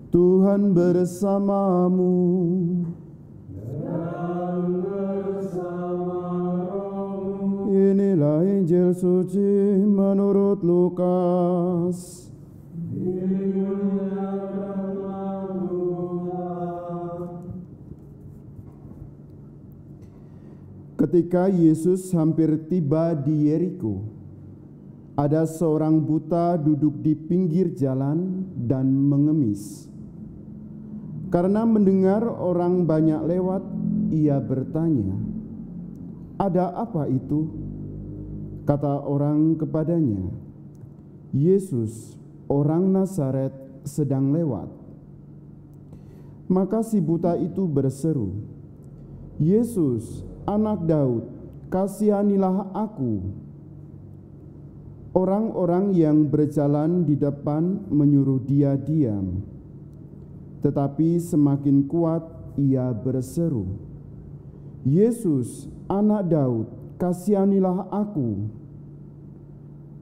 Tuhan bersamamu. Dan bersama rohmu. Inilah Injil suci menurut Lukas. Dimuliakanlah Tuhan. Ketika Yesus hampir tiba di Yeriko, ada seorang buta duduk di pinggir jalan dan mengemis. Karena mendengar orang banyak lewat, ia bertanya, "Ada apa itu?" Kata orang kepadanya, "Yesus, orang Nazaret, sedang lewat." Maka si buta itu berseru, "Yesus, Anak Daud, kasihanilah aku." Orang-orang yang berjalan di depan menyuruh dia diam. Tetapi semakin kuat ia berseru, "Yesus, Anak Daud, kasihanilah aku."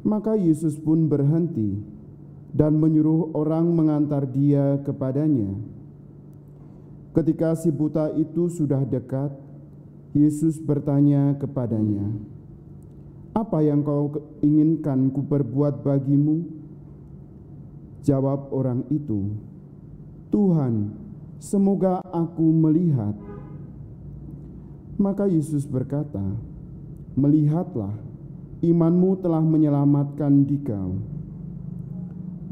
Maka Yesus pun berhenti dan menyuruh orang mengantar dia kepadanya. Ketika si buta itu sudah dekat, Yesus bertanya kepadanya, "Apa yang kau inginkan kuperbuat bagimu?" Jawab orang itu, "Tuhan, semoga aku melihat." Maka Yesus berkata, "Melihatlah, imanmu telah menyelamatkan dikau."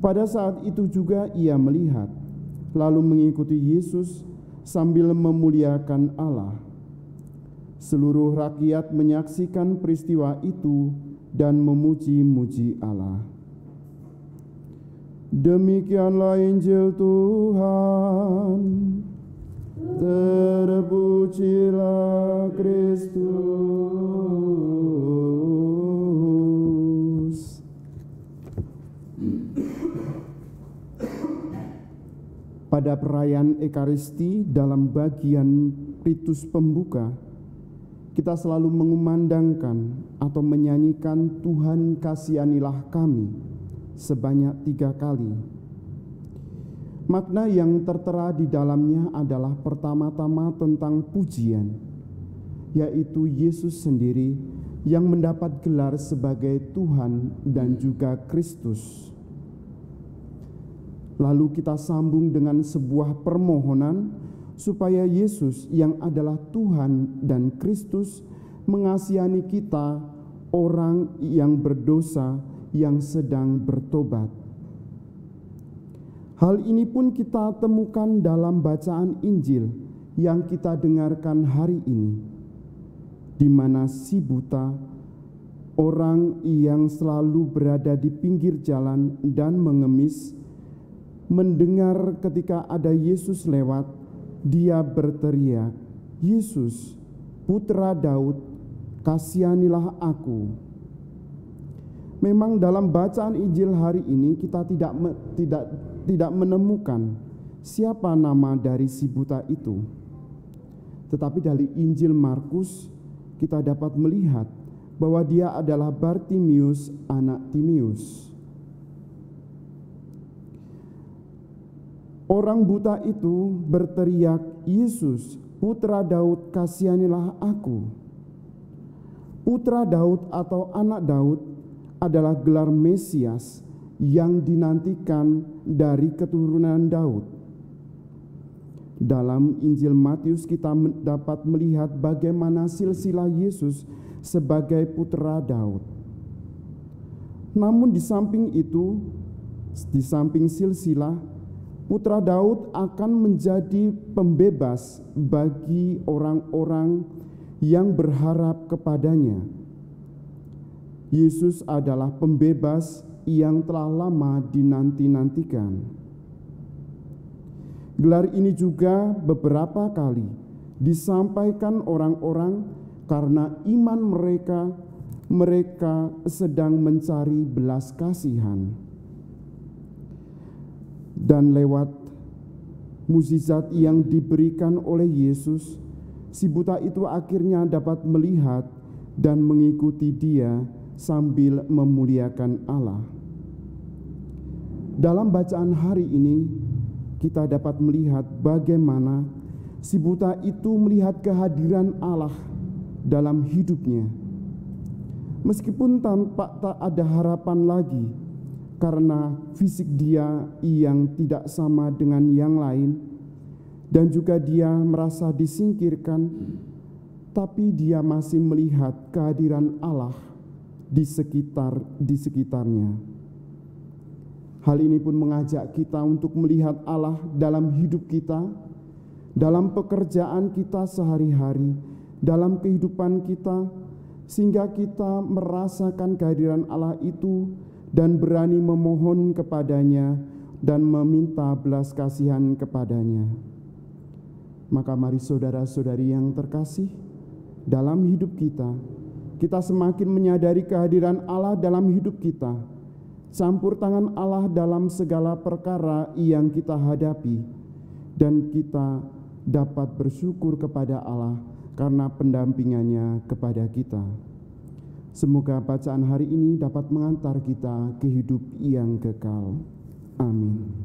Pada saat itu juga ia melihat, lalu mengikuti Yesus sambil memuliakan Allah. Seluruh rakyat menyaksikan peristiwa itu dan memuji-muji Allah. Demikianlah Injil Tuhan. Terpujilah Kristus. Pada perayaan Ekaristi dalam bagian ritus pembuka, kita selalu mengumandangkan atau menyanyikan "Tuhan kasihanilah kami" sebanyak 3 kali. Makna yang tertera di dalamnya adalah pertama-tama tentang pujian, yaitu Yesus sendiri yang mendapat gelar sebagai Tuhan dan juga Kristus. Lalu kita sambung dengan sebuah permohonan supaya Yesus yang adalah Tuhan dan Kristus mengasihani kita, orang yang berdosa yang sedang bertobat. Hal ini pun kita temukan dalam bacaan Injil yang kita dengarkan hari ini, di mana si buta, orang yang selalu berada di pinggir jalan dan mengemis, mendengar ketika ada Yesus lewat, dia berteriak, "Yesus, Putra Daud, kasihanilah aku." Memang dalam bacaan Injil hari ini kita tidak menemukan siapa nama dari si buta itu. Tetapi dari Injil Markus kita dapat melihat bahwa dia adalah Bartimius, anak Timius. Orang buta itu berteriak, "Yesus, Putra Daud, kasihanilah aku." Putra Daud atau anak Daud adalah gelar Mesias yang dinantikan dari keturunan Daud. Dalam Injil Matius kita dapat melihat bagaimana silsilah Yesus sebagai putra Daud. Namun di samping itu, di samping silsilah, putra Daud akan menjadi pembebas bagi orang-orang yang berharap kepadanya. Yesus adalah pembebas yang telah lama dinanti-nantikan. Gelar ini juga beberapa kali disampaikan orang-orang karena iman mereka sedang mencari belas kasihan. Dan lewat mukjizat yang diberikan oleh Yesus, si buta itu akhirnya dapat melihat dan mengikuti dia sambil memuliakan Allah. Dalam bacaan hari ini, kita dapat melihat bagaimana si buta itu melihat kehadiran Allah dalam hidupnya. Meskipun tampak tak ada harapan lagi karena fisik dia yang tidak sama dengan yang lain dan juga dia merasa disingkirkan, tapi dia masih melihat kehadiran Allah di sekitarnya. Hal ini pun mengajak kita untuk melihat Allah dalam hidup kita, dalam pekerjaan kita sehari-hari, dalam kehidupan kita, sehingga kita merasakan kehadiran Allah itu dan berani memohon kepadanya dan meminta belas kasihan kepadanya. Maka mari saudara-saudari yang terkasih, dalam hidup kita semakin menyadari kehadiran Allah dalam hidup kita, campur tangan Allah dalam segala perkara yang kita hadapi, dan kita dapat bersyukur kepada Allah karena pendampingannya kepada kita. Semoga bacaan hari ini dapat mengantar kita ke hidup yang kekal. Amin.